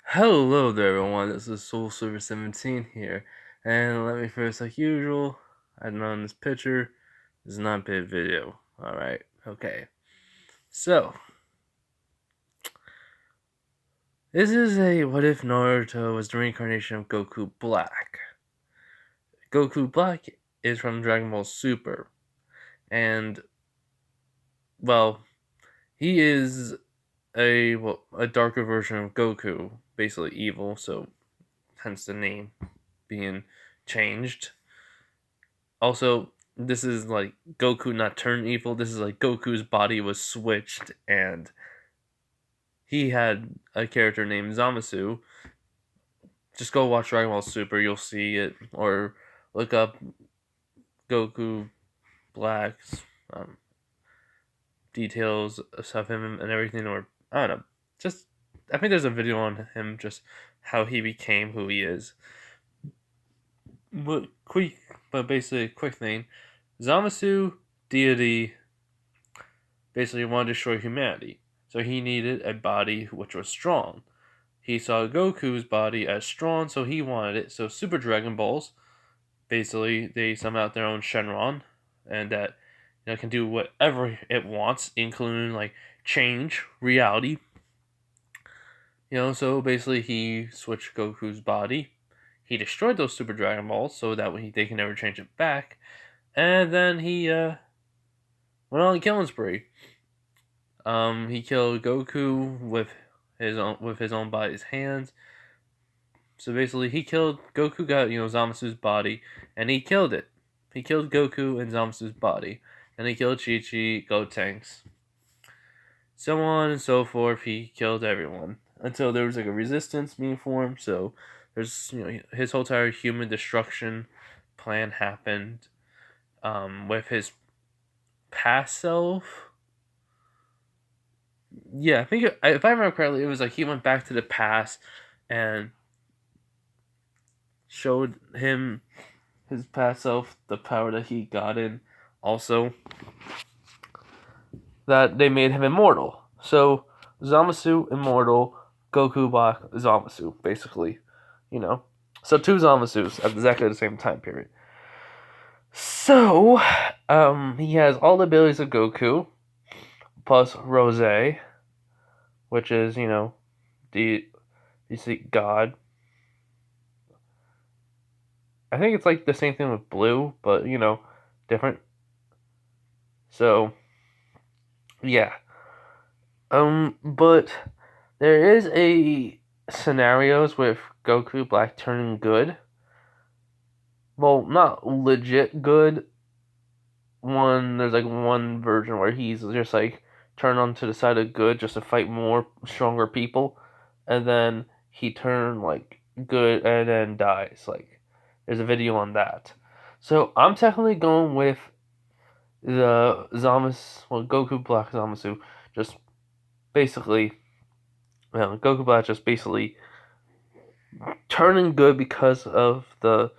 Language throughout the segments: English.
Hello there, everyone. This is Soul Silver 17 here, and let me first, like usual, I know in this picture, this is not a paid video. All right, okay. So this is a what if Naruto was the reincarnation of Goku Black. Goku Black is from Dragon Ball Super, and well, he is a darker version of Goku, basically evil. So hence the name being changed. Also, this is like Goku not turned evil. This is like Goku's body was switched, and he had a character named Zamasu. Just go watch Dragon Ball Super, you'll see it, or look up Goku Black's details of him and everything, or I don't know. Just I think there's a video on him, just how he became who he is. But basically, a quick thing: Zamasu deity basically wanted to destroy humanity. So he needed a body which was strong. He saw Goku's body as strong, so he wanted it. So Super Dragon Balls, basically, they sum out their own Shenron, and that can do whatever it wants, including like change reality. So basically he switched Goku's body. He destroyed those Super Dragon Balls so that way they can never change it back. And then he went on a killing spree. He killed Goku with his own body's hands. So basically, he killed Goku. Got Zamasu's body, and he killed it. He killed Goku and Zamasu's body, and he killed Chi Chi, Gotenks, so on and so forth. He killed everyone until there was like a resistance being formed. So there's his whole entire human destruction plan happened. With his past self. Yeah, I think if I remember correctly, it was like he went back to the past and showed him his past self the power that he got in. Also, that they made him immortal. So Zamasu immortal, Goku Black Zamasu, basically. So two Zamasus at exactly the same time period. So, he has all the abilities of Goku, plus Rose, which is, the God. I think it's like the same thing with Blue, but different. So yeah. But there is a scenarios with Goku Black turning good. Well, not legit good. There's like one version where he's just like turned onto the side of good just to fight more stronger people, and then he turned like good and then dies. Like there's a video on that. So I'm technically going with the Goku Black Zamasu, just basically, Goku Black just basically turning good because of the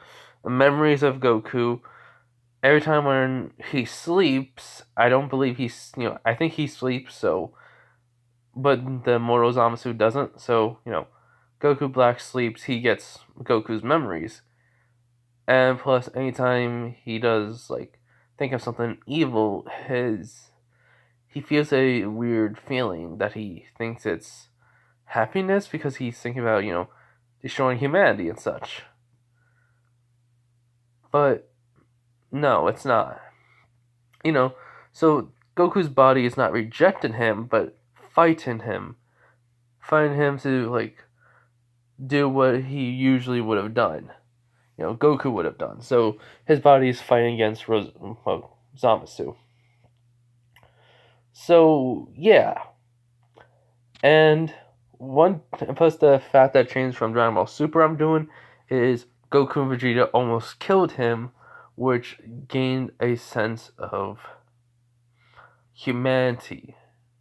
memories of Goku. Every time when he sleeps, I don't believe I think he sleeps, so, but the Mortal Zamasu doesn't, so, Goku Black sleeps, he gets Goku's memories. And plus, anytime he does, like, think of something evil, he feels a weird feeling that he thinks it's happiness because he's thinking about, destroying humanity and such. But no, it's not. So Goku's body is not rejecting him, but fighting him. Fighting him to, like, do what he usually would have done. Goku would have done. So his body is fighting against Zamasu. So, yeah. And plus the fact that changed from Dragon Ball Super I'm doing is Goku and Vegeta almost killed him, which gained a sense of humanity,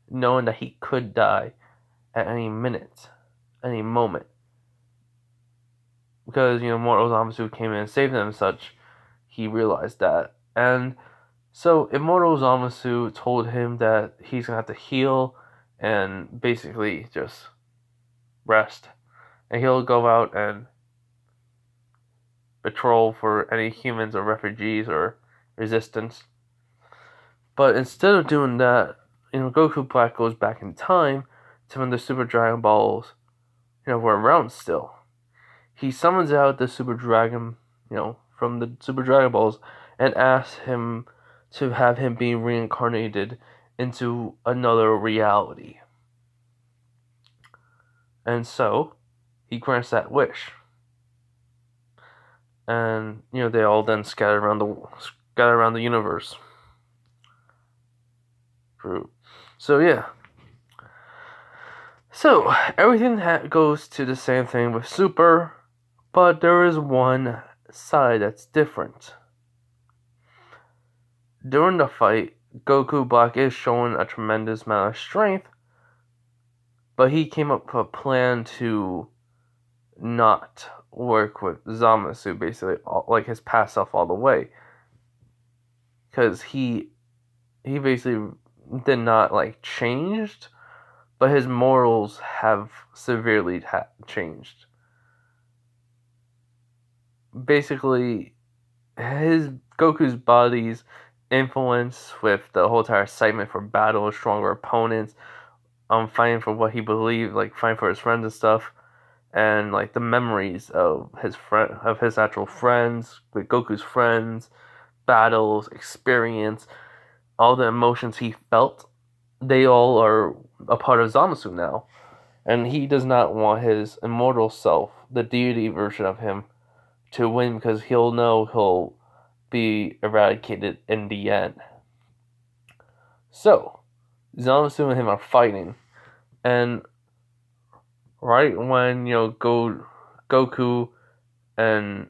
knowing that he could die at any minute, any moment. Because, Mortal Zamasu came in and saved them and such, he realized that. And so Immortal Zamasu told him that he's going to have to heal and basically just rest and he'll go out and patrol for any humans or refugees or resistance. But instead of doing that, Goku Black goes back in time to when the Super Dragon Balls, were around still. He summons out the Super Dragon, from the Super Dragon Balls and asks him to have him be reincarnated into another reality. And so, he grants that wish. And, they all then scatter around the universe. So, yeah. So, everything goes to the same thing with Super, but there is one side that's different. During the fight, Goku Black is showing a tremendous amount of strength, but he came up with a plan to not work with Zamasu, basically, like his past self all the way. Because he basically did not, changed, but his morals have severely changed. Basically, Goku's body's influence with the whole entire excitement for battle, stronger opponents, fighting for what he believed, fighting for his friends and stuff, and the memories of his actual friends, with Goku's friends, battles, experience, all the emotions he felt, they all are a part of Zamasu now. And he does not want his immortal self, the deity version of him, to win, because he'll know he'll be eradicated in the end. So, Zamasu and him are fighting, and right when Goku and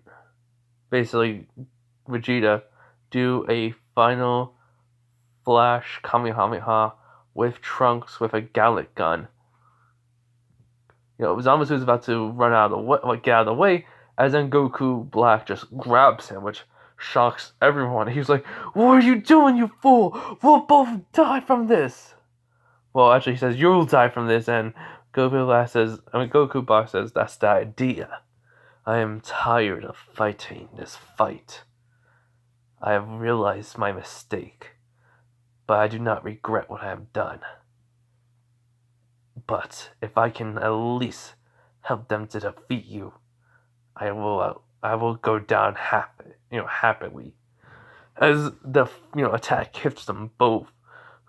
basically Vegeta do a final flash Kamehameha with Trunks with a Gallic gun, Zamasu is about to run out of the way, get out of the way, as then Goku Black just grabs him, which shocks everyone. He's like, "What are you doing, you fool? We'll both die from this." Well, actually, he says, "You'll die from this," and Goku Black says, "That's the idea. I am tired of fighting this fight. I have realized my mistake, but I do not regret what I have done. But if I can at least help them to defeat you, I will go down happily." As the attack hits them both,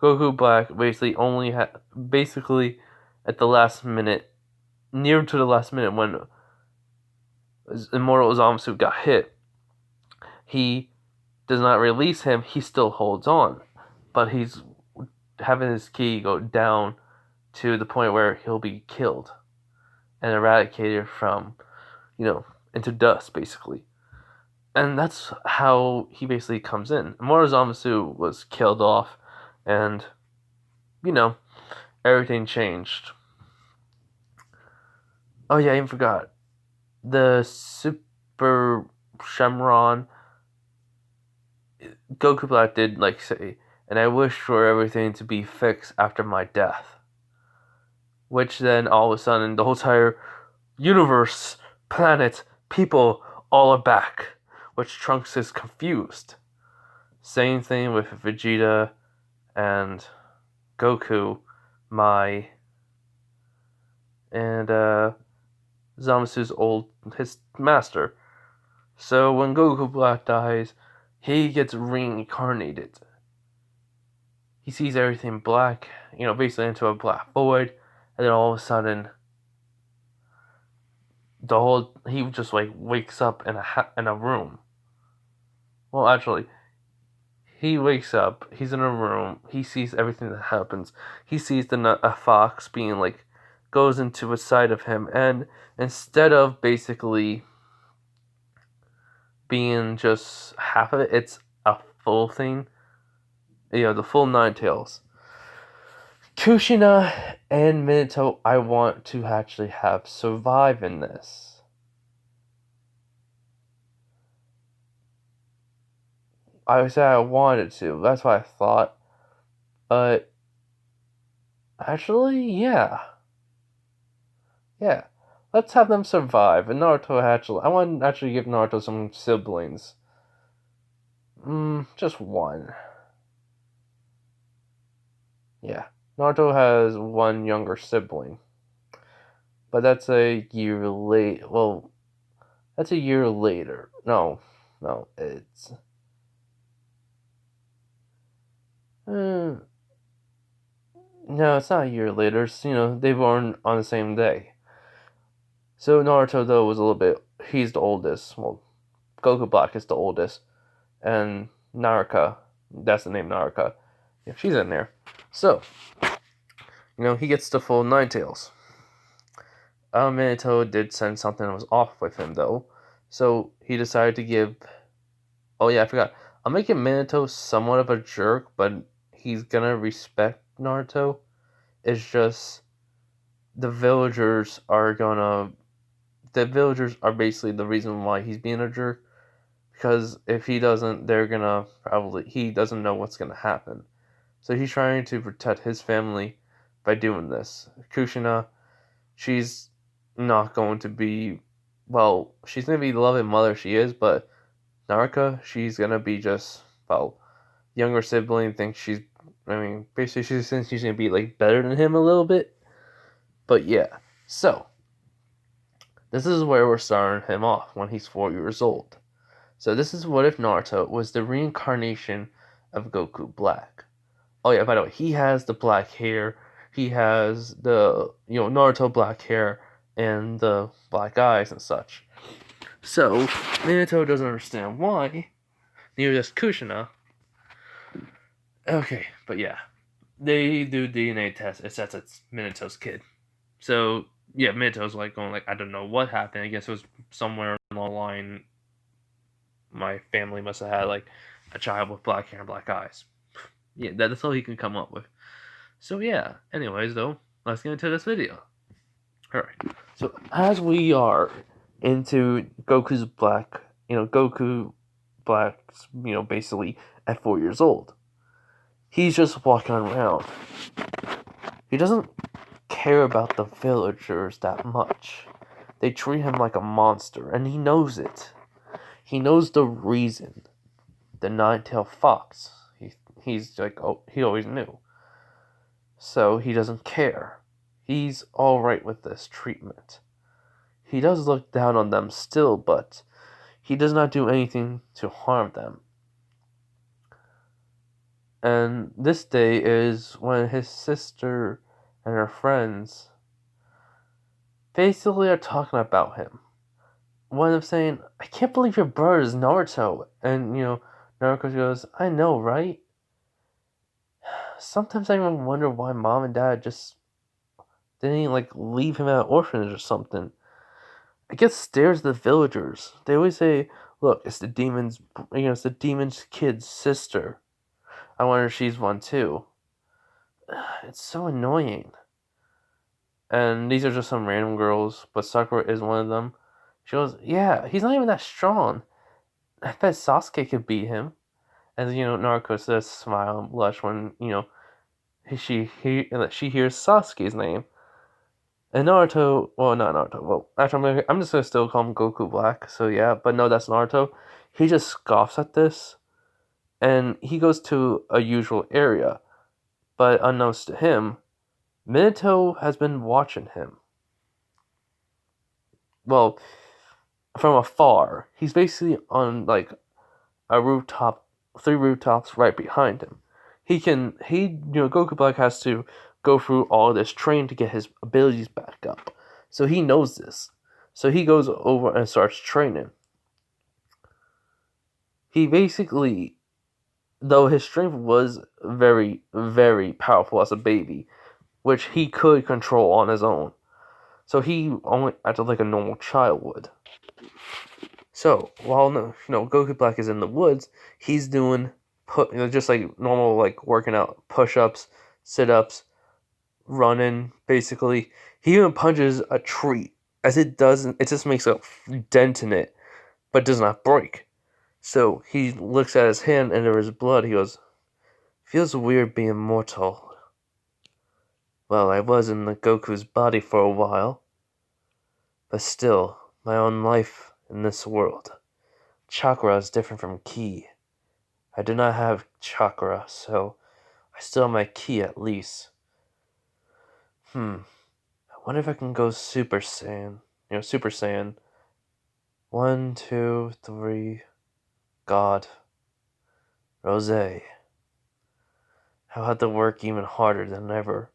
Goku Black basically at the last minute, near to the last minute when Immortal Zamasu got hit, he does not release him. He still holds on, but he's having his ki go down to the point where he'll be killed and eradicated from, into dust, basically. And that's how he basically comes in. Immortal Zamasu was killed off, and, everything changed. Oh yeah, I even forgot. The Super Shenron, Goku Black did, say, "And I wish for everything to be fixed after my death." Which then, all of a sudden, the whole entire universe, planet, people, all are back. Which Trunks is confused. Same thing with Vegeta and Goku, and Zamasu's his master. So when Goku Black dies, he gets reincarnated. He sees everything black, basically into a black void, and then all of a sudden, he just wakes up in a room. Well, actually, he wakes up. He's in a room. He sees everything that happens. He sees a fox being goes into a side of him, and instead of basically being just half of it, it's a full thing. The full nine tails. Kushina and Minato, I want to actually have survive in this. I said I wanted to. That's what I thought. But actually, yeah. Yeah. let's have them survive. And Naruto actually, I want to actually give Naruto some siblings. Just one. Yeah, Naruto has one younger sibling, but that's a year late. Well, that's a year later. No, it's. Uh, no, it's not a year later. It's, they were on the same day. So Naruto though was a little bit. He's the oldest. Well, Goku Black is the oldest, and Naraka. That's the name Naraka. Yeah, she's in there. So he gets the full Nine Tails. Minato did sense something was off with him though, so he decided to give. Oh yeah, I forgot. I'm making Minato somewhat of a jerk, but he's gonna respect Naruto. It's just the villagers are gonna. The villagers are basically the reason why he's being a jerk. Because if he doesn't, they're gonna probably. He doesn't know what's gonna happen. So he's trying to protect his family by doing this. Kushina, she's not going to be. Well, she's gonna be the loving mother she is, but Naraka, she's gonna be just. Well, younger sibling thinks she's. I mean, basically, she thinks she's gonna be like better than him a little bit. But yeah, so this is where we're starting him off when he's 4 years old. So this is what if Naruto was the reincarnation of Goku Black. Oh yeah, by the way, he has the black hair. He has the Naruto black hair and the black eyes and such. So Minato doesn't understand why. Neither does Kushina. Okay, but yeah, they do DNA test. It says it's Minato's kid. So yeah, Minato's going I don't know what happened. I guess it was somewhere along the line. My family must have had a child with black hair and black eyes. Yeah, that's all he can come up with. So yeah, anyways though, let's get into this video. Alright, so as we are into Goku's Black, Goku Black's, basically at 4 years old. He's just walking around. He doesn't care about the villagers that much. They treat him like a monster, and he knows it. He knows the reason. The nine-tailed fox. He's he always knew. So he doesn't care. He's alright with this treatment. He does look down on them still, but he does not do anything to harm them. And this day is when his sister and her friends basically are talking about him. One of them saying, I can't believe your brother is Naruto. And, Naruto goes, I know, right? Sometimes I even wonder why mom and dad just didn't, leave him at an orphanage or something. I get stares at the villagers. They always say, look, it's the demon's kid's sister. I wonder if she's one too. It's so annoying. And these are just some random girls, but Sakura is one of them. She goes, yeah, he's not even that strong. I bet Sasuke could beat him. And Naruto says smile and blush when, she hears Sasuke's name. And Naruto, well, not Naruto, well, actually, I'm just gonna still call him Goku Black, so yeah, but no, that's Naruto. He just scoffs at this, and he goes to a usual area, but unknowns to him, Minato has been watching him. Well, from afar. He's basically on, a rooftop, 3 rooftops right behind him. Goku Black has to go through all this training to get his abilities back up. So he knows this. So he goes over and starts training. He basically, though his strength was very, very powerful as a baby, which he could control on his own. So he only acted like a normal child would. So while Goku Black is in the woods, he's doing just like normal working out, push-ups, sit-ups, running. Basically, he even punches a tree. As it doesn't, it just makes a dent in it, but does not break. So he looks at his hand and there is blood. He goes, "Feels weird being mortal." Well, I was in the Goku's body for a while. But still, my own life in this world. Chakra is different from ki. I do not have chakra, so I still have my ki at least. I wonder if I can go Super Saiyan. Super Saiyan. 1, 2, 3. God. Rose. I'll have to work even harder than ever.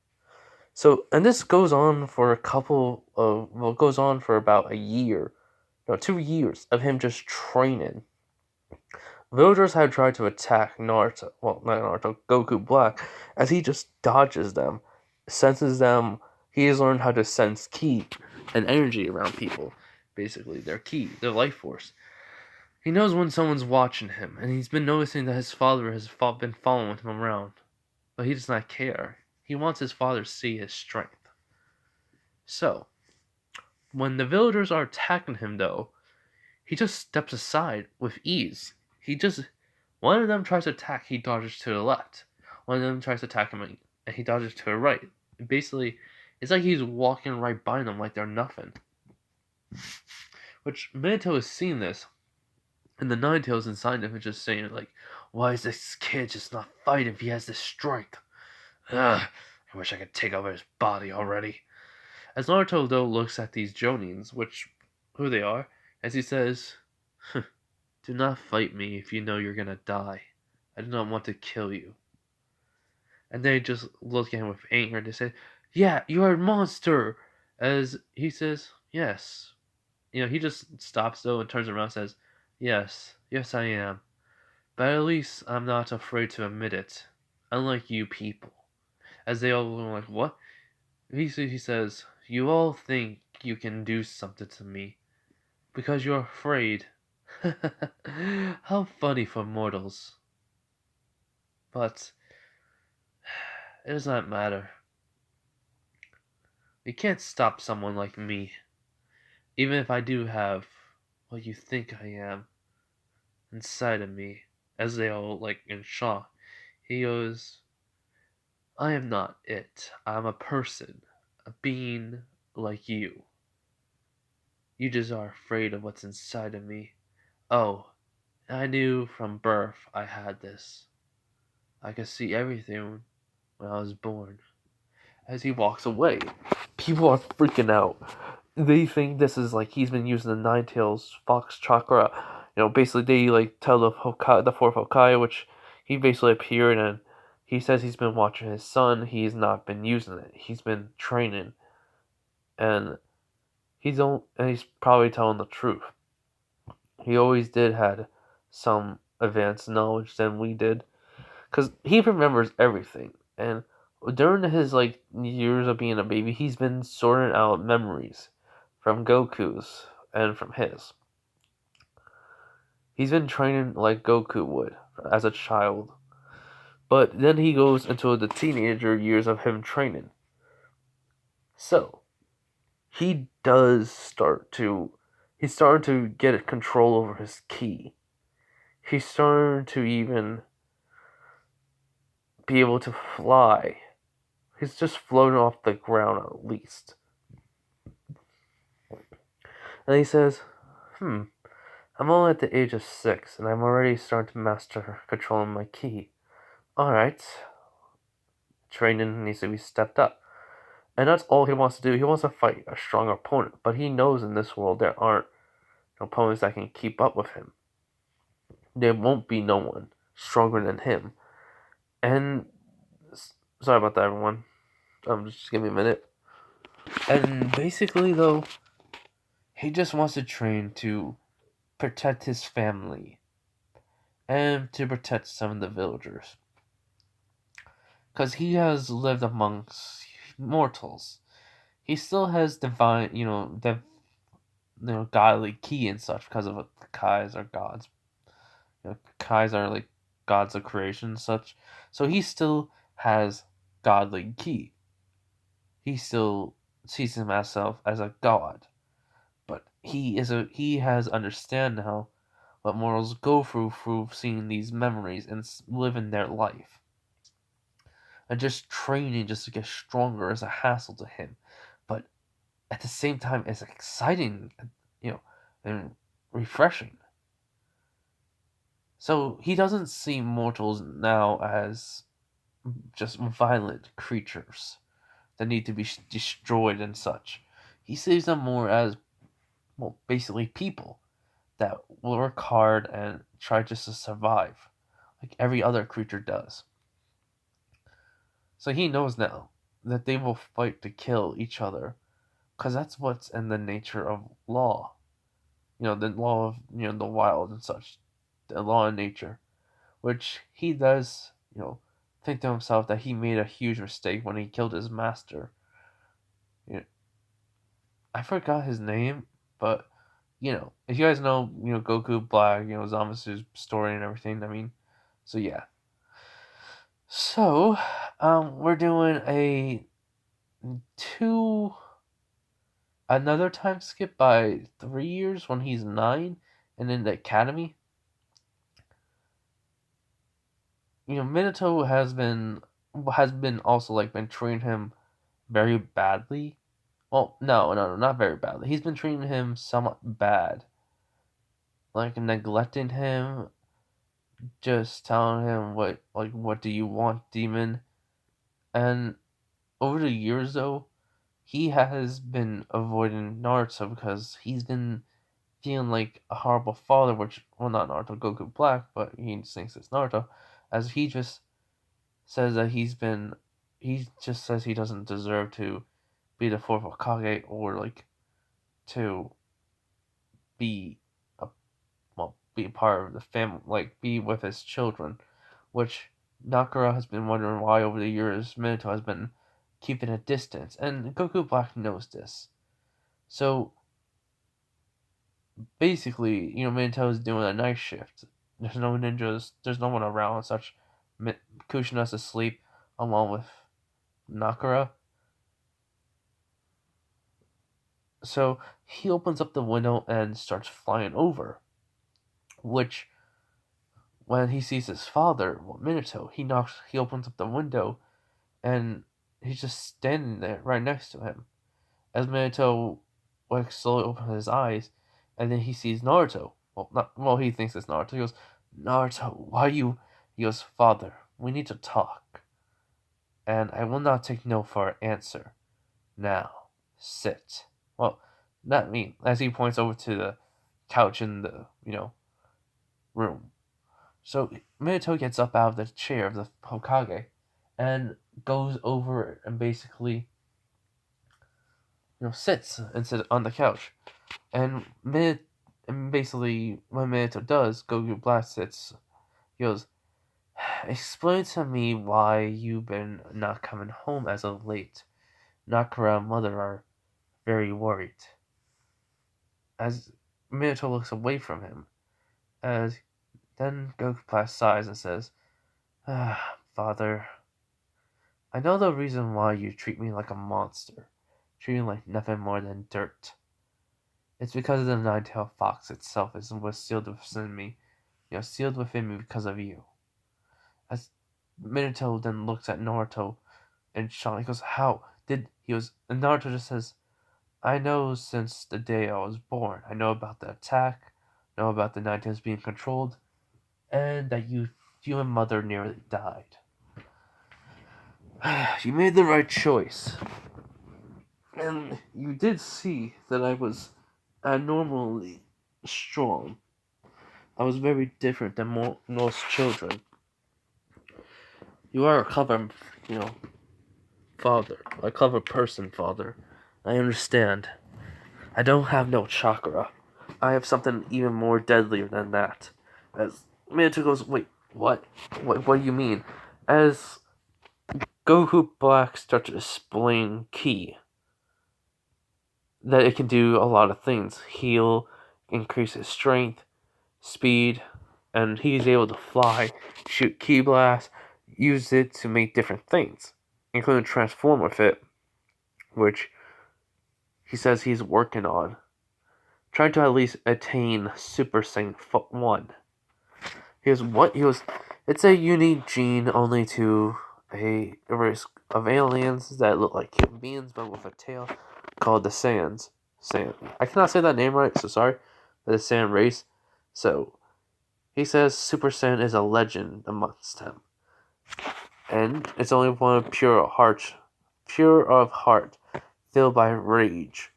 So, and this goes on for it goes on for about a year. No, 2 years of him just training. Villagers had tried to attack Naruto, well, not Naruto, Goku Black, as he just dodges them, senses them. He has learned how to sense ki and energy around people. Basically, their ki, their life force. He knows when someone's watching him, and he's been noticing that his father has been following him around. But he does not care. He wants his father to see his strength. So, when the villagers are attacking him, though, he just steps aside with ease. One of them tries to attack, he dodges to the left. One of them tries to attack him, and he dodges to the right. Basically, it's like he's walking right by them like they're nothing. Which Minato has seen this, and the Ninetales inside him are just saying, like, why is this kid just not fighting if he has this strength? Ugh, I wish I could take over his body already. As Naruto, though, looks at these Jonins, who they are, as he says, do not fight me if you know you're gonna die. I do not want to kill you. And they just look at him with anger and they say, yeah, you are a monster! As he says, yes. He just stops though and turns around and says, yes I am. But at least I'm not afraid to admit it. Unlike you people. As they all are like, what? He says, you all think you can do something to me. Because you're afraid. How funny for mortals. But it does not matter. You can't stop someone like me. Even if I do have what you think I am inside of me. As they all like in shock. He goes, I am not it. I'm a person. A being like you. You just are afraid of what's inside of me. Oh, I knew from birth I had this. I could see everything when I was born. As he walks away, people are freaking out. They think this is like he's been using the Nine Tails Fox Chakra. Basically they like tell the fourth Hokage, which he basically appeared and he says he's been watching his son. He's not been using it. He's been training, and he's probably telling the truth. He always did had some advanced knowledge than we did, because he remembers everything. And during his like years of being a baby, he's been sorting out memories from Goku's and from his. He's been training like Goku would as a child, but then he goes into the teenager years of him training. So he does he's starting to get control over his ki. He's starting to even be able to fly. He's just floating off the ground at least. And he says, I'm only at the age of 6 and I'm already starting to master controlling my ki. Alright. Training needs to be stepped up. And that's all he wants to do. He wants to fight a strong opponent. But he knows in this world there aren't opponents that can keep up with him. There won't be no one stronger than him. And sorry about that, everyone. Just give me a minute. And basically, though, he just wants to train to protect his family and to protect some of the villagers. Because he has lived amongst mortals. He still has divine, godly ki and such because of what the Kais are gods. Kais are like gods of creation and such. So he still has godly ki. He still sees himself as a god. But he has understand now what mortals go through seeing these memories and living their life. And just training just to get stronger is a hassle to him. But at the same time it's exciting, you know, and refreshing. So he doesn't see mortals now as just violent creatures that need to be destroyed and such. He sees them more as, well, basically people that work hard and try just to survive, like every other creature does. So he knows now that they will fight to kill each other, because that's what's in the nature of law. The law of the wild and such, the law of nature, which he does think to himself that he made a huge mistake when he killed his master. You know, I forgot his name, but if you guys know Goku Black, Zamasu's story and everything. I mean, so yeah. So, we're doing a two another time skip by 3 years when he's 9 and in the academy. Minato has been also like been treating him very badly. Well, no, not very badly. He's been treating him somewhat bad, like neglecting him, just telling him what do you want, demon? And over the years, though, he has been avoiding Naruto because he's been feeling like a horrible father, which, well, not Naruto, Goku Black, but he thinks it's Naruto, as he just says that he just says he doesn't deserve to be the fourth Hokage or like to be a be part of the family, like be with his children, which Nakara has been wondering why over the years Minato has been keeping a distance, and Goku Black knows this. So basically, Minato is doing a night shift. There's no ninjas, there's no one around and such. Kushina's asleep along with Nakara. So he opens up the window and starts flying over, which when he sees his father, well, Minato, he opens up the window and he's just standing there right next to him. As Minato like slowly opens his eyes, and then he sees Naruto. He thinks it's Naruto. He goes, Naruto, why you? He goes, Father, we need to talk, and I will not take no for an answer. Now, sit. Well, not me. As he points over to the couch in the room. So Minato gets up out of the chair of the Hokage, and goes over and basically sits on the couch. And basically, when Minato does, Goku Black sits. He goes, explain to me why you've been not coming home as of late. Nakara and mother are very worried. As Minato looks away from him, as then Goku Black sighs and says, Father, I know the reason why you treat me like a monster, treat me like nothing more than dirt. It's because the nine-tailed fox itself was sealed within me, sealed within me because of you. As Minato then looks at Naruto and shock, he goes, how did he was? And Naruto just says, I know since the day I was born. I know about the attack, know about the nine-tails being controlled, and that you and mother nearly died. You made the right choice. And you did see that I was abnormally strong. I was very different than most children. You are a clever, father. A clever person, father. I understand. I don't have no chakra. I have something even more deadlier than that. As Minato goes, wait, what? What do you mean? As Goku Black starts to explain Ki, that it can do a lot of things. Heal, increase his strength, speed, and he's able to fly, shoot Ki Blast, use it to make different things, including transform with it, which he says he's working on. Trying to at least attain Super Saiyan 1. He goes, what? He goes, it's a unique gene only to a race of aliens that look like human beings but with a tail. called the Sands. I cannot say that name right, so sorry. But the Sand race. So he says Super Saiyan is a legend amongst them, and it's only one pure of heart, filled by rage,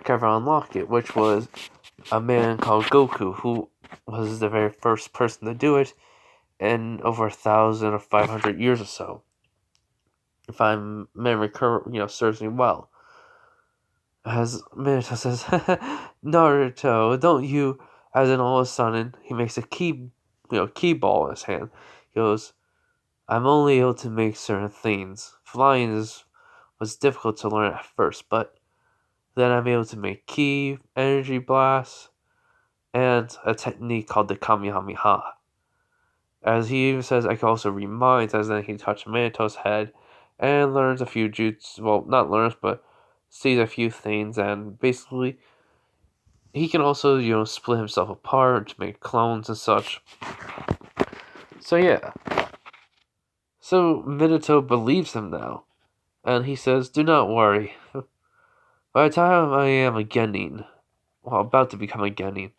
can ever unlock it, which was a man called Goku, who was the very first person to do it in over 1,000 or 500 years or so, if my memory serves me well. As Minato says, Naruto, don't you? As in all of a sudden, he makes a key ball in his hand. He goes, I'm only able to make certain things. Flying was difficult to learn at first, but then I'm able to make ki, energy blasts, and a technique called the Kamehameha. As he even says, I can also read minds, as then he touches Minato's head and learns a few jutsu. Well, not learns, but sees a few things, and basically he can also, split himself apart to make clones and such. So yeah. So Minato believes him now, and he says, do not worry. By the time I am a Genin, about to become a Genin,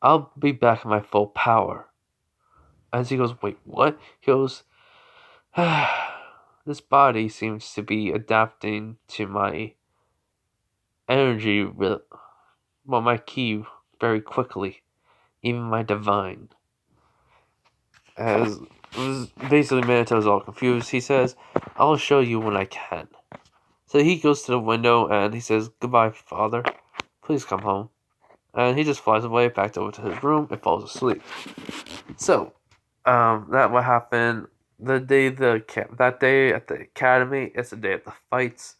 I'll be back in my full power. As he goes, wait, what? He goes, this body seems to be adapting to my energy, my ki very quickly, even my divine. As basically Minato's all confused, he says, I'll show you when I can. So he goes to the window and he says, goodbye, father. Please come home. And he just flies away, back over to his room, and falls asleep. So, that what happened that day at the academy. It's the day of the fights.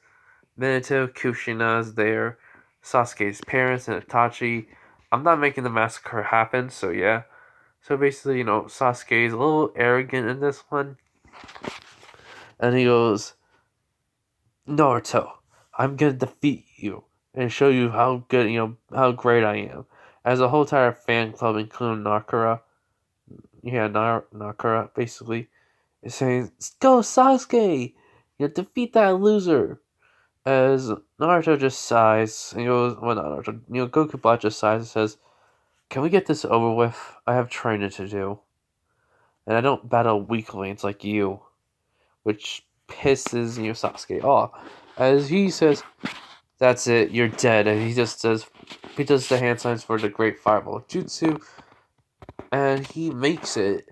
Minato, Kushina's there, Sasuke's parents, and Itachi. I'm not making the massacre happen, so yeah. So basically, Sasuke's a little arrogant in this one. And he goes, Naruto, I'm gonna defeat you and show you how good, how great I am. As a whole entire fan club, including Nakara, Nakara, basically, is saying, go Sasuke! Defeat that loser! As Naruto just sighs, and goes, well, not Naruto, Goku Black just sighs and says, can we get this over with? I have training to do. And I don't battle weaklings like you. Which pisses, Sasuke off. As he says, that's it, you're dead. And he does the hand signs for the Great Fireball Jutsu. And he makes it.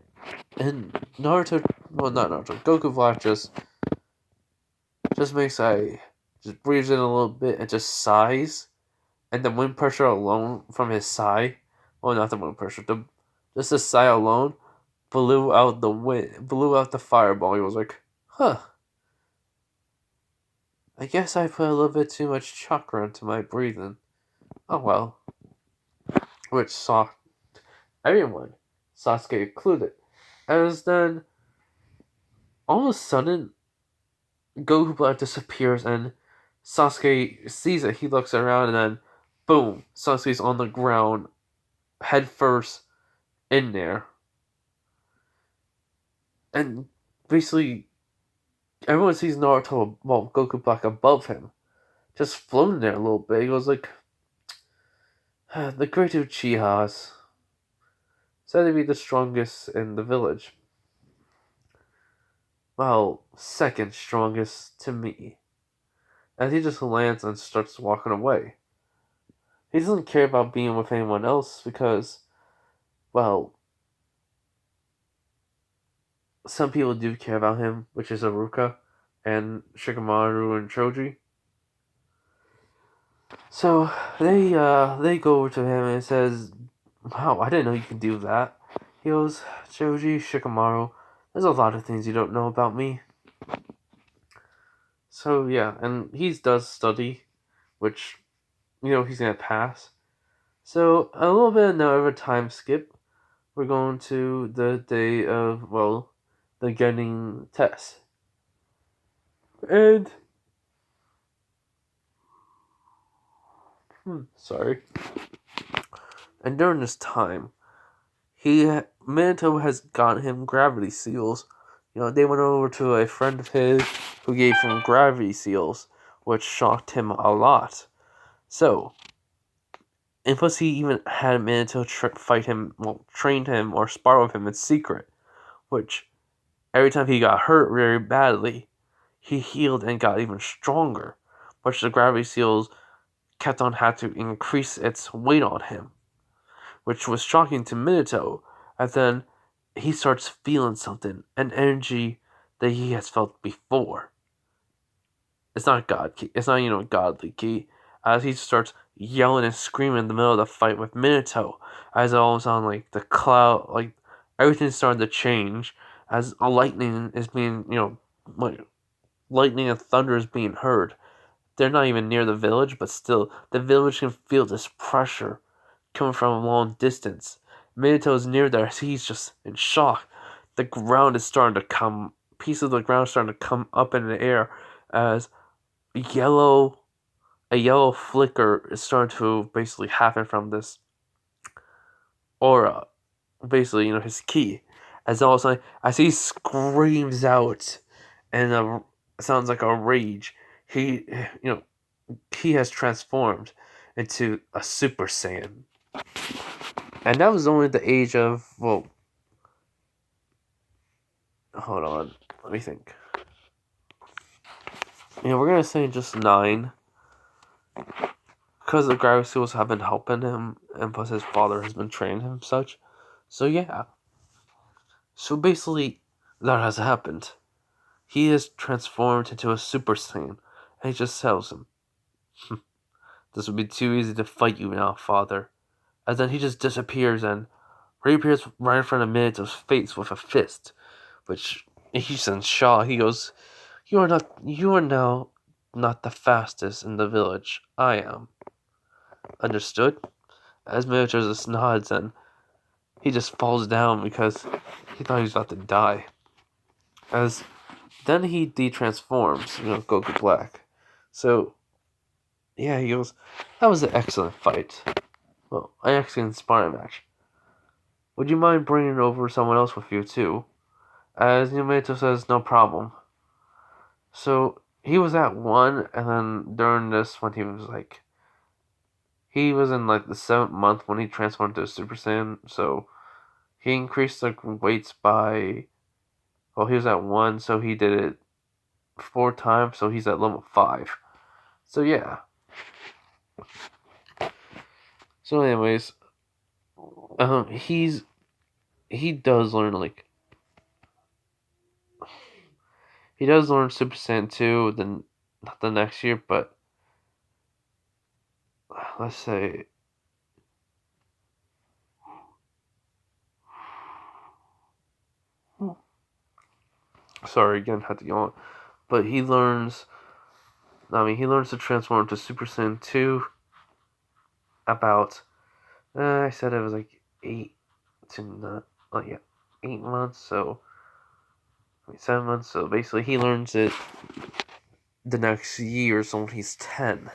And not Naruto, Goku Black just breathes in a little bit and just sighs. And the wind pressure alone from his sigh, well, not the wind pressure, just the sigh alone blew out the fireball. He was like, huh. I guess I put a little bit too much chakra into my breathing. Oh well. Which shocked everyone, Sasuke included. As then, all of a sudden, Goku Black disappears and Sasuke sees it. He looks around and then, boom, Sasuke's on the ground, head first, in there. And basically, everyone sees Goku Black above him, just floating there a little bit. He goes like, the great Uchihas, said to be the strongest in the village. Well, second strongest to me. As he just lands and starts walking away. He doesn't care about being with anyone else because, well, some people do care about him, which is Aruka and Shikamaru and Choji. So they go over to him and says, wow, I didn't know you could do that. He goes, Choji, Shikamaru, there's a lot of things you don't know about me. So yeah, and he does study, which, he's gonna pass. So a little bit of another time skip. We're going to the day of, the getting test. And sorry. And during this time, Minato has gotten him gravity seals. They went over to a friend of his who gave him gravity seals, which shocked him a lot. So, and plus he even had Minato fight him, trained him or spar with him in secret, which every time he got hurt very badly, he healed and got even stronger, which the gravity seals kept on had to increase its weight on him, which was shocking to Minato. And then he starts feeling something, an energy that he has felt before. It's not God ki. It's not godly ki. As he starts yelling and screaming in the middle of the fight with Minato, as all of a sudden like the cloud, like everything's starting to change, as a lightning is being like lightning and thunder is being heard. They're not even near the village, but still the village can feel this pressure coming from a long distance. Minato's near there, he's just in shock. The ground is starting to come, pieces of the ground starting to come up in the air as yellow, a yellow flicker is starting to basically happen from this aura. Basically, his ki. As all of a sudden, as he screams out, and sounds like a rage, he, he has transformed into a Super Saiyan. And that was only the age of, well, hold on, let me think. We're gonna say just 9, because the gravity seals have been helping him, and plus his father has been training him such. So yeah. So basically, that has happened. He is transformed into a Super Saiyan, and he just tells him, "This would be too easy to fight you now, father." And then he just disappears and reappears right in front of Minato's face with a fist, which he's in shock. He goes, You are now not the fastest in the village. I am." Understood? As Minato just nods and he just falls down because he thought he was about to die. As then he de-transforms, Goku Black. So, yeah, he goes, "That was an excellent fight. Well, an excellent sparring match. Would you mind bringing over someone else with you, too?" As Minato says, "No problem." So, he was at 1, and then during this, when he was in like the 7th month when he transformed to a Super Saiyan, so he increased the weights by, well, he was at 1, so he did it 4 times, so he's at level 5. So yeah. So anyways, he does learn he does learn Super Saiyan 2 then not the next year, but let's say sorry again, had to yawn. But he learns to transform to Super Saiyan 2 about I said it was like 8 to 9, oh yeah, 8 months, so 7 months, so basically he learns it the next year, so when he's 10.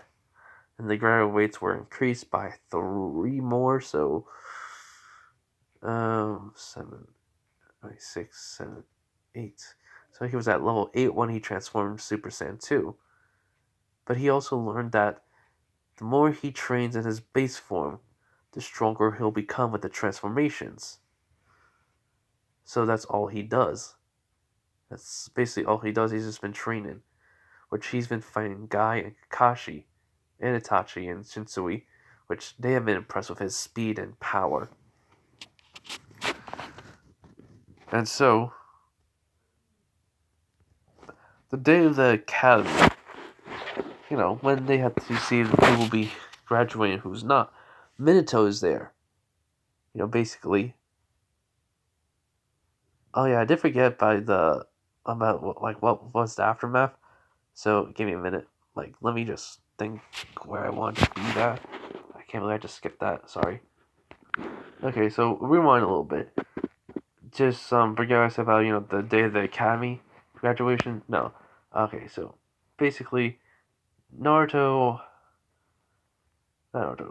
And the gravity weights were increased by 3 more, so 7, 6, 7, 8. So he was at level 8 when he transformed Super Saiyan 2. But he also learned that the more he trains in his base form, the stronger he'll become with the transformations. So that's all he does. That's basically all he does. He's just been training, which he's been fighting Guy and Kakashi, and Itachi and Shinsui, which they have been impressed with his speed and power. And so, the day of the academy, when they have to see who will be graduating and who's not, Minato is there. Basically. Oh yeah, I did forget about what was the aftermath. So give me a minute. Let me just think where I want to be at. I can't believe I just skipped that. Sorry. Okay, so rewind a little bit. Just forget what I said about the day of the academy graduation. No. Okay, so basically Naruto.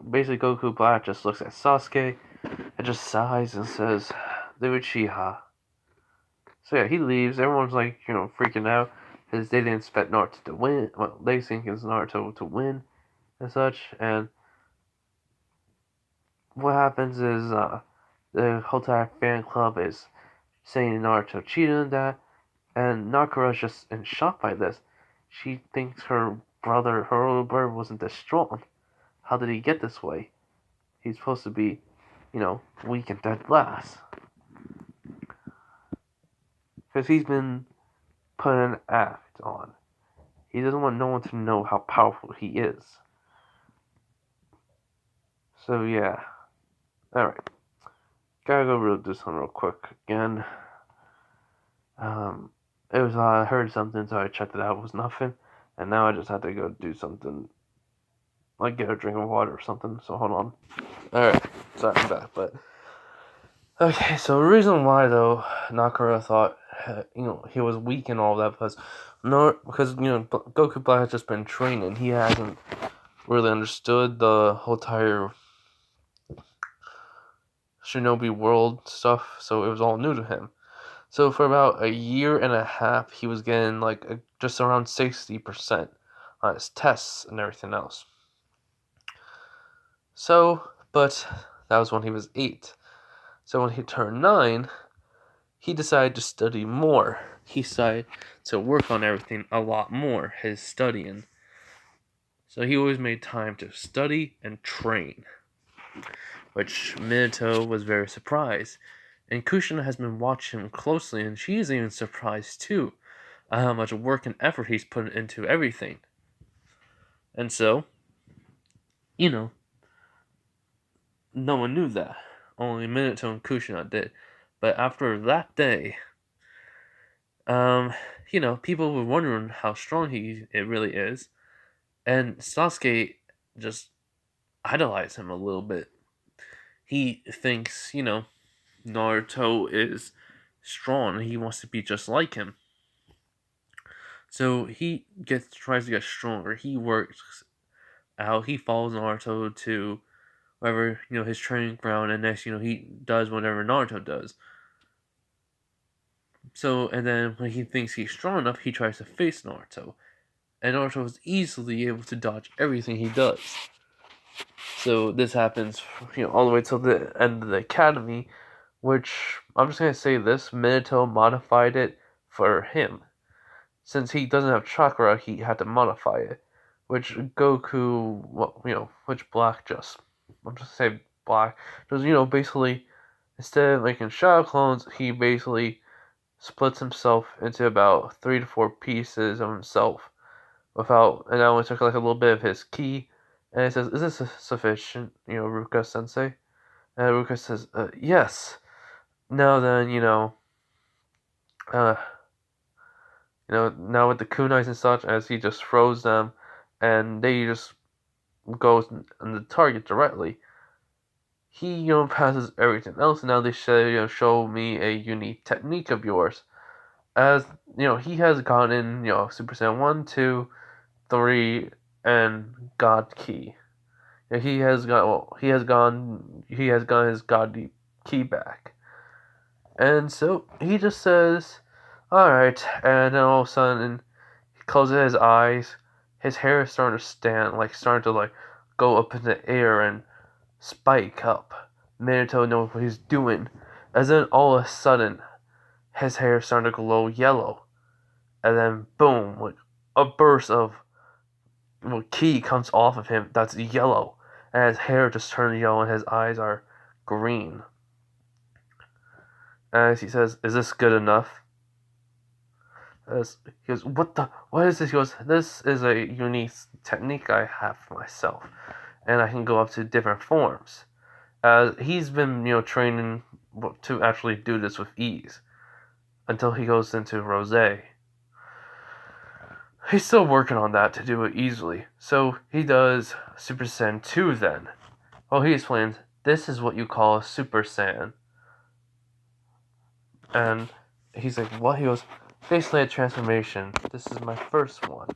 Basically, Goku Black just looks at Sasuke and just sighs and says, "The Uchiha." So yeah, he leaves. Everyone's freaking out because they didn't expect Naruto to win. Well, they think it's Naruto to win, and such. And what happens is the whole entire fan club is saying Naruto cheated in that, and Nakura's just in shock by this. She thinks her older brother, wasn't this strong. How did he get this way? He's supposed to be, weak and dead last. Because he's been put an act on. He doesn't want no one to know how powerful he is. So yeah. Alright. Gotta go read this one real quick again. It was I heard something, so I checked it out. It was nothing, and now I just had to go do something, like get a drink of water or something. So hold on. All right, sorry I'm back, but okay. So the reason why though Nakura thought he was weak and all that because Goku Black has just been training. He hasn't really understood the whole entire Shinobi world stuff, so it was all new to him. So for about a year and a half, he was getting just around 60% on his tests and everything else. So, but that was when he was 8. So when he turned 9, he decided to study more. He decided to work on everything a lot more, his studying. So he always made time to study and train, which Minato was very surprised. And Kushina has been watching him closely, and she's even surprised too at how much work and effort he's put into everything. And so, no one knew that. Only Minato and Kushina did. But after that day, people were wondering how strong it really is. And Sasuke just idolized him a little bit. He thinks, Naruto is strong and he wants to be just like him. So he tries to get stronger. He works out. He follows Naruto to wherever, his training ground, and next, he does whatever Naruto does. So, and then when he thinks he's strong enough, he tries to face Naruto. And Naruto is easily able to dodge everything he does. So this happens, all the way till the end of the academy, which, I'm just going to say this, Minato modified it for him. Since he doesn't have chakra, he had to modify it. Which Goku, which Black I'm just saying Black, just, basically, instead of making shadow clones, he basically splits himself into about 3 to 4 pieces of himself and I only took a little bit of his ki, and he says, "Is this sufficient, Ruka Sensei?" And Ruka says, "Yes." Now then, uh, now with the kunais and such, as he just throws them, and they just goes on the target directly. He, passes everything else, and now they say, show me a unique technique of yours. As, he has gotten, Super Saiyan 1, 2, 3, and God Ki. He has gotten his God Ki back. And so he just says, alright, and then all of a sudden he closes his eyes, his hair is starting to starting to go up in the air and spike up. Minato knows what he's doing. And then all of a sudden his hair is starting to glow yellow. And then boom, a burst of ki comes off of him that's yellow, and his hair just turns yellow and his eyes are green. As he says, "Is this good enough?" He goes, what is this? He goes, "This is a unique technique I have for myself, and I can go up to different forms." He's been, training to actually do this with ease until he goes into Rose. He's still working on that to do it easily. So he does Super Saiyan 2 then. Well, he explains, this is what you call a Super Saiyan. And he's like, what? He goes, basically a transformation. This is my first one.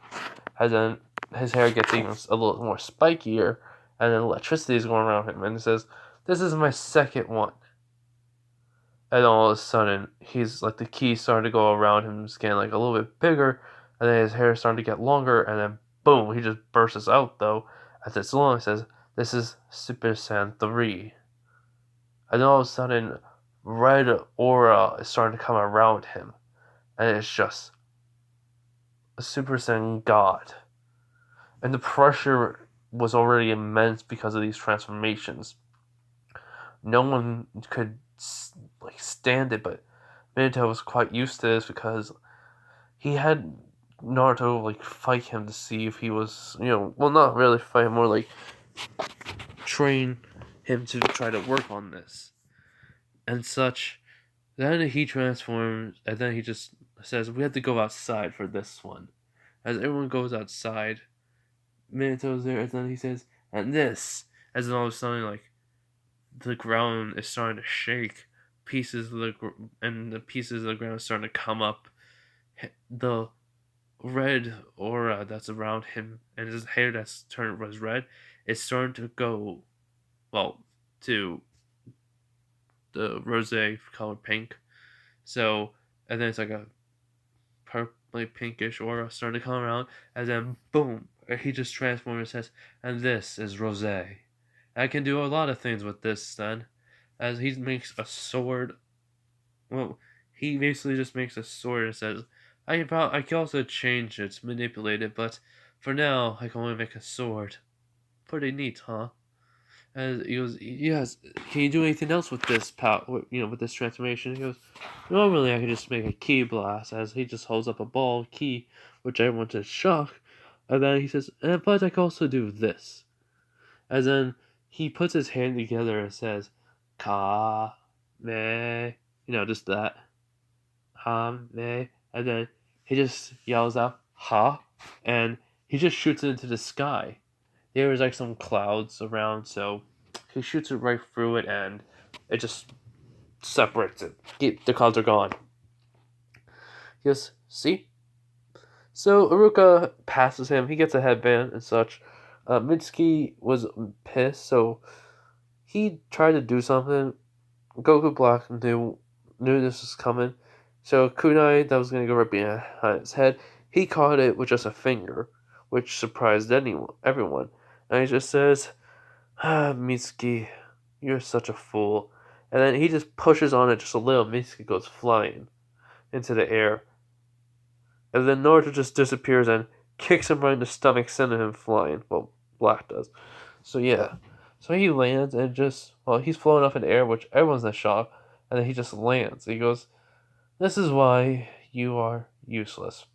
And then his hair gets even a little more spikier, and then electricity is going around him. And he says, this is my second one. And all of a sudden, he's the ki starting to go around him, getting a little bit bigger, and then his hair is starting to get longer, and then boom, he just bursts out though, As it's long, it says, "This is Super Saiyan 3." And then all of a sudden, red aura is starting to come around him. And it's just a Super Saiyan God. And the pressure was already immense because of these transformations. No one could stand it, but Minato was quite used to this because he had Naruto fight him to see if he was, well, not really fight him, more like train him to try to work on this and such. Then he transforms, and then he just says, "We have to go outside for this one." As everyone goes outside, Minato's there, and then he says, "And this," as then all of a sudden, the ground is starting to shake. And the pieces of the ground are starting to come up. The red aura that's around him and his hair that's turned was red is starting to go, well, to the rose color pink. So, and then it's like a purpley pinkish aura starting to come around, and then boom, he just transforms and says, "And this is rose." I can do a lot of things with this then, as he makes a sword. Well, he basically just makes a sword and says, I can also change it, manipulate it, but for now, I can only make a sword." Pretty neat, huh? And he goes, "Yes, can you do anything else with this with this transformation?" He goes, "Normally I could just make a key blast," as he just holds up a ball key, which everyone just shock. And then he says, "But I can also do this." And then he puts his hand together and says, "Ka, me," just that. Ha, me. And then he just yells out, "Ha," and he just shoots it into the sky. There was some clouds around, so he shoots it right through it, and it just separates it. The clouds are gone. He goes, "See?" So Iruka passes him. He gets a headband and such. Mitsuki was pissed, so he tried to do something. Goku Black knew this was coming. So kunai that was going to go right behind his head, he caught it with just a finger, which surprised everyone. And he just says, "Mitsuki, you're such a fool." And then he just pushes on it just a little. Mitsuki goes flying into the air. And then Naruto just disappears and kicks him right in the stomach, sending him flying. Well, Black does. So yeah. So he lands and he's flown up in the air, which everyone's in shock. And then he just lands. He goes, "This is why you are useless."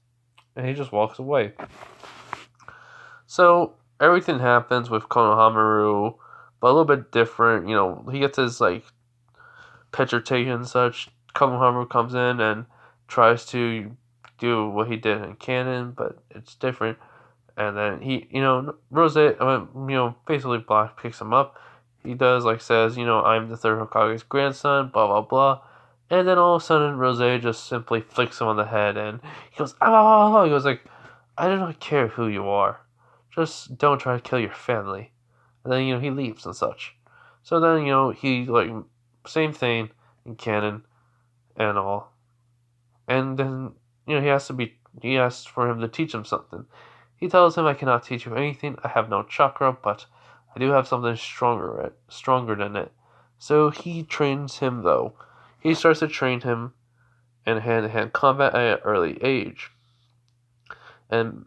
And he just walks away. So everything happens with Konohamaru, but a little bit different. He gets his picture taken and such. Konohamaru comes in and tries to do what he did in canon, but it's different. And then Rose, basically Black picks him up. He does says, "I'm the third Hokage's grandson," blah blah blah. And then all of a sudden, Rose just simply flicks him on the head, and he goes, "Ah!" He goes "I do not care who you are. Just don't try to kill your family." And then, he leaves and such. So then, he, same thing in canon and all. And then, he asks for him to teach him something. He tells him, "I cannot teach you anything. I have no chakra, but I do have something stronger than it." So he trains him, though. He starts to train him in hand-to-hand combat at an early age. And,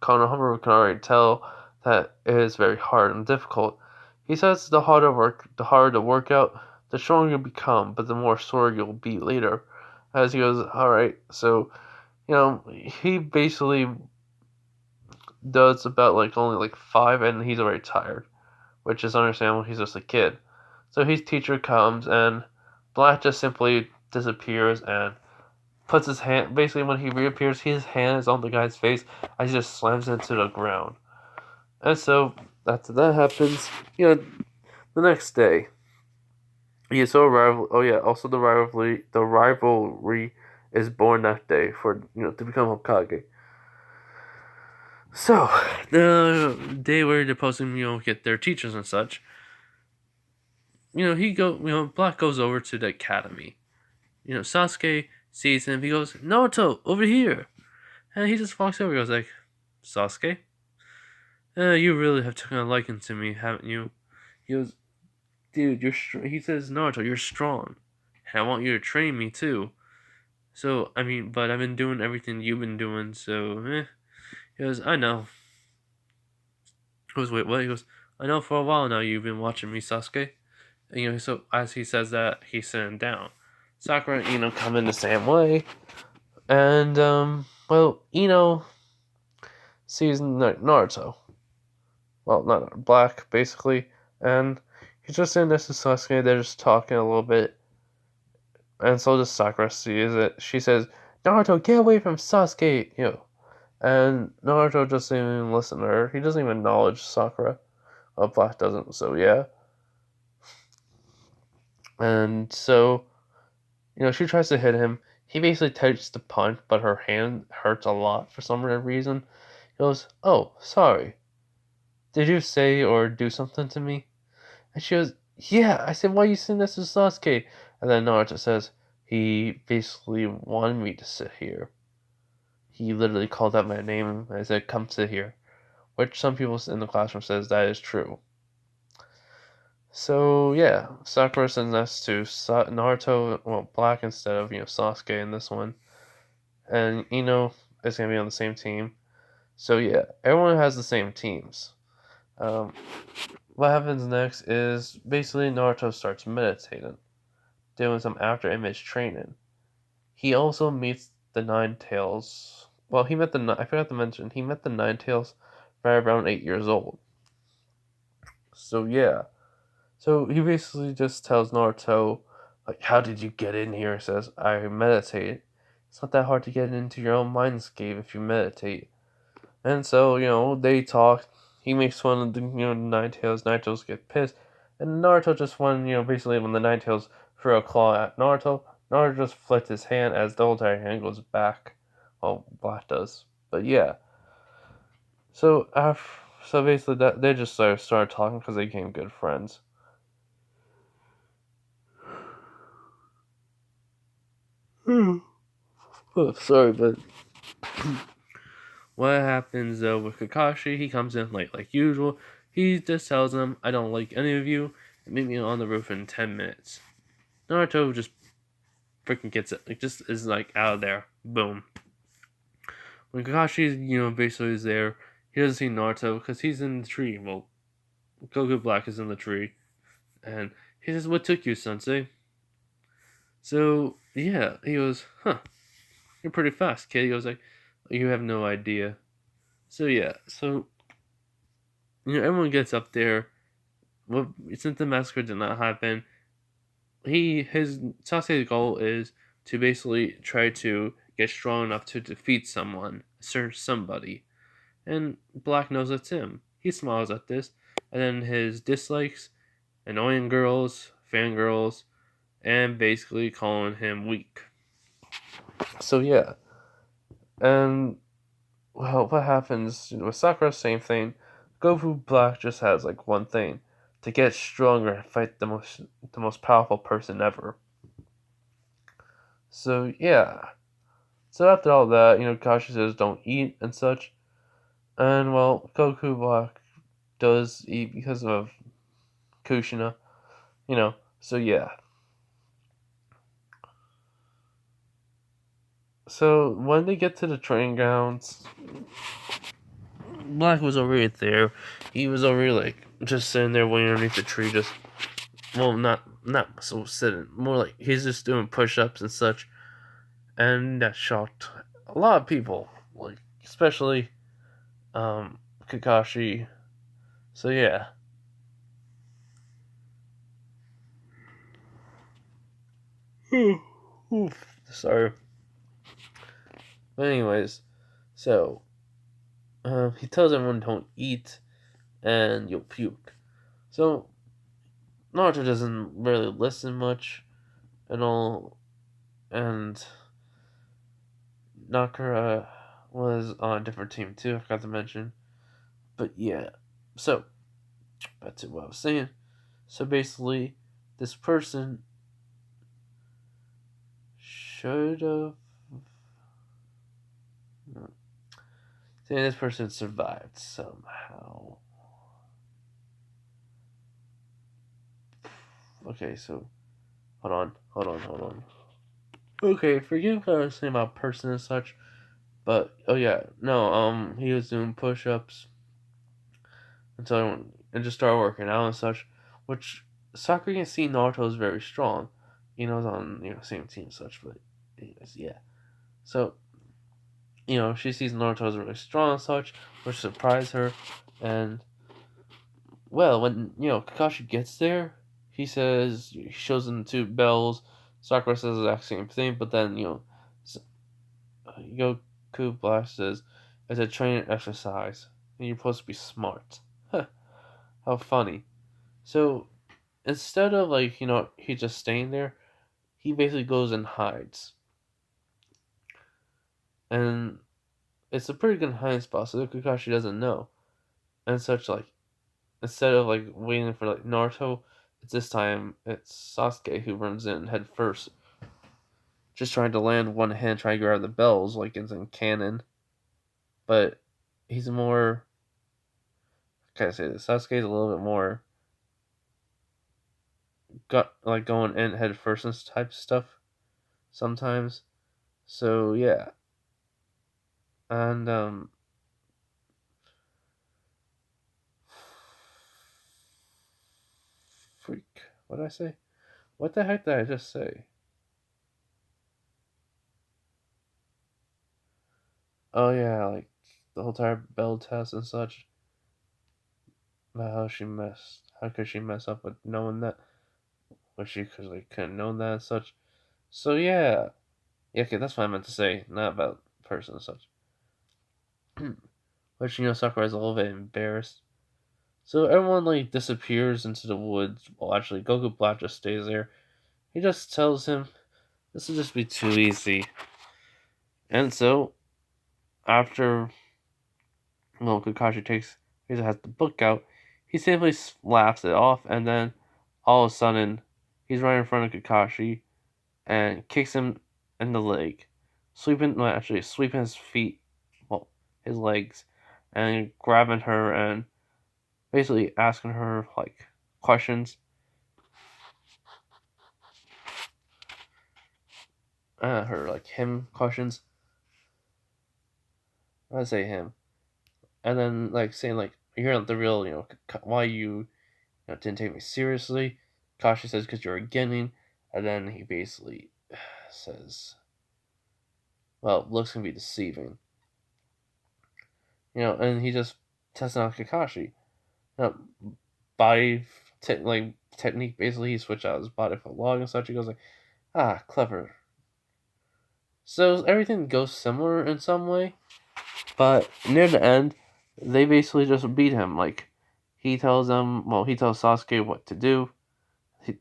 Konohamaru can already tell that it is very hard and difficult. He says the harder to work out, the stronger you become, but the more sore you'll be later. As he goes, "Alright," so, he basically does about only 5 and he's already tired, which is understandable. He's just a kid. So his teacher comes and Black just simply disappears and puts his hand, basically when he reappears, his hand is on the guy's face and he just slams into the ground. And so after that happens, the next day, also the rivalry is born that day for to become Hokage. So the day where they're supposed to get their teachers and such, Black goes over to the academy. Sasuke sees him. He goes, "Naruto, over here," and he just walks over. He goes "Sasuke," You really have taken a liking to me, haven't you? He goes, dude, he says, Naruto, you're strong. And I want you to train me too. So, I mean, but I've been doing everything you've been doing, so, He goes, I know. He goes, wait, what? He goes, I know for a while now you've been watching me, Sasuke. And, so as he says that, he's sitting down. Sakura, come in the same way. And, well, sees Naruto. Well, not Black, basically. And he's just sitting next to Sasuke. They're just talking a little bit. And so does Sakura sees it. She says, Naruto, get away from Sasuke! And Naruto doesn't even listen to her. He doesn't even acknowledge Sakura. Well, Black doesn't, so yeah. And so, she tries to hit him. He basically takes the punch, but her hand hurts a lot for some reason. He goes, oh, sorry. Did you say or do something to me? And she goes, yeah. I said, why are you saying this to Sasuke? And then Naruto says, he basically wanted me to sit here. He literally called out my name and said, come sit here. Which some people in the classroom says that is true. So yeah, Sakura sends us to Naruto, well, Black instead of Sasuke in this one, and is gonna be on the same team. So yeah, everyone has the same teams. Um, what happens next is basically Naruto starts meditating, doing some after image training. He also meets the Nine Tails. Well, I forgot to mention he met the Nine Tails right around 8 years old. So yeah. So he basically just tells Naruto, like, how did you get in here? He says, I meditate. It's not that hard to get into your own mindscape if you meditate. And so, they talk. He makes fun of the, Nine Tails. Nine Tails get pissed. And Naruto just basically when the Nine Tails throw a claw at Naruto just flicks his hand as the entire hand goes back. Well, Black does. But yeah. So, so basically that they just started talking because they became good friends. Oh, sorry, but what happens though with Kakashi? He comes in late like usual. He just tells them, I don't like any of you, and meet me on the roof in 10 minutes. Naruto just freaking gets it. Like, just is like out of there. Boom. When Kakashi, basically is there, he doesn't see Naruto because he's in the tree. Well, Goku Black is in the tree. And he says, what took you, Sensei? So, yeah, he goes, huh, you're pretty fast, kid. He goes like, you have no idea. So, yeah, so everyone gets up there. Well, since the massacre did not happen, his Sasuke's goal is to basically try to get strong enough to defeat somebody. And Black knows it's him. He smiles at this, and then his dislikes, annoying girls, fangirls, and basically calling him weak. So yeah, and well, what happens with Sakura? Same thing. Goku Black just has like one thing: to get stronger and fight the most powerful person ever. So yeah. So after all that, Kashi says don't eat and such. And well, Goku Black does eat because of Kushina, So yeah. So when they get to the training grounds, Black was already there. He was already like just sitting there waiting underneath the tree, just not so sitting, more like he's just doing push-ups and such, and that shocked a lot of people, like especially Kakashi. So yeah. Oof, sorry. But anyways, so he tells everyone don't eat and you'll puke. So Naruto doesn't really listen much and all, and Nakara was on a different team too. I forgot to mention, but yeah. So back to what I was saying. So basically, this person should have. saying this person survived somehow. Okay, so hold on. Okay, forgive what I was saying about person and such, but oh yeah, no, he was doing push-ups until and just started working out and such, which Sakura can see Naruto is very strong. You know, on same team and such, but anyways, yeah. So she sees Naruto is really strong and such, which surprised her, and well, when Kakashi gets there, he shows him the two bells. Sakura says the exact same thing, but then Goku Blash says it's a training exercise, and you're supposed to be smart. How funny! So instead of he just staying there, he basically goes and hides, and it's a pretty good hiding spot, so Kakashi doesn't know, and such instead of waiting for Naruto, it's this time it's Sasuke who runs in head first, just trying to land one hand, trying to grab the bells like it's in canon. But he's more. Can I say this? Sasuke's a little bit more got going in head first and type stuff sometimes. So yeah, and freak. What did I say? What the heck did I just say? Oh yeah, the whole entire bell test and such. About how could she mess up with knowing that? Was she because couldn't know that and such? So yeah, yeah. Okay, that's what I meant to say. Not about person and such. Which Sakura is a little bit embarrassed. So everyone disappears into the woods. Well, actually, Goku Black just stays there. He just tells him this will just be too easy. And so after Kakashi he has the book out, he simply laughs it off, and then all of a sudden he's right in front of Kakashi and kicks him in the leg, sweeping his feet, well, his legs, and grabbing her and basically asking her questions. Her him questions. I'd say him, and then saying you're not the real why you didn't take me seriously. Kashi says because you're a genin, and then he basically says, well, looks can be deceiving. And he just tests out Kakashi. Now, body technique, basically he switched out his body for log and such. He goes clever. So everything goes similar in some way, but near the end, they basically just beat him. He tells Sasuke what to do.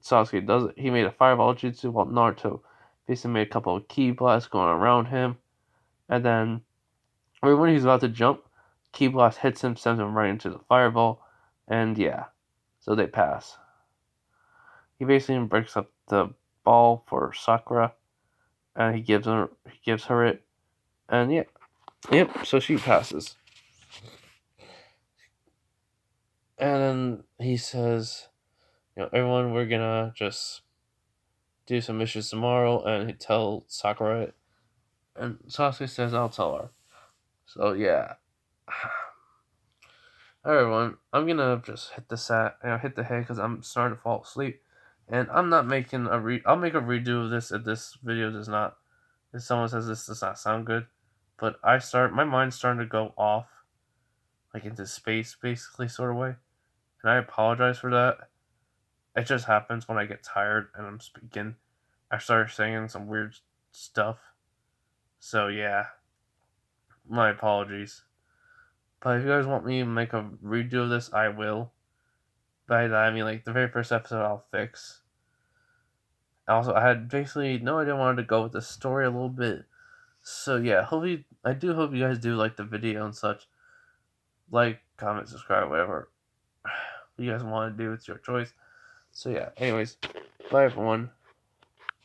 Sasuke does it. He made a fireball jutsu while Naruto basically made a couple of ki blasts going around him. And then, right when he's about to jump, ki blast hits him, sends him right into the fireball. And yeah, so they pass. He basically breaks up the ball for Sakura, and he gives her it. And yeah, yep. So she passes. And then he says, everyone, we're gonna just do some missions tomorrow, and he tells Sakura it. And Sasuke says, I'll tell her. So yeah. Alright, everyone, I'm gonna just hit hit the head because I'm starting to fall asleep. And I'm not making I'll make a redo of this if this video does not, if someone says this does not sound good. But my mind's starting to go off, into space, basically, sort of way. And I apologize for that. It just happens when I get tired and I'm speaking. I start saying some weird stuff. So yeah, my apologies. But if you guys want me to make a redo of this, I will. By that I mean the very first episode I'll fix. Also, I had basically no idea I wanted to go with the story a little bit. So yeah, I do hope you guys do like the video and such. Like, comment, subscribe, whatever you guys want to do. It's your choice. So yeah, anyways, bye everyone.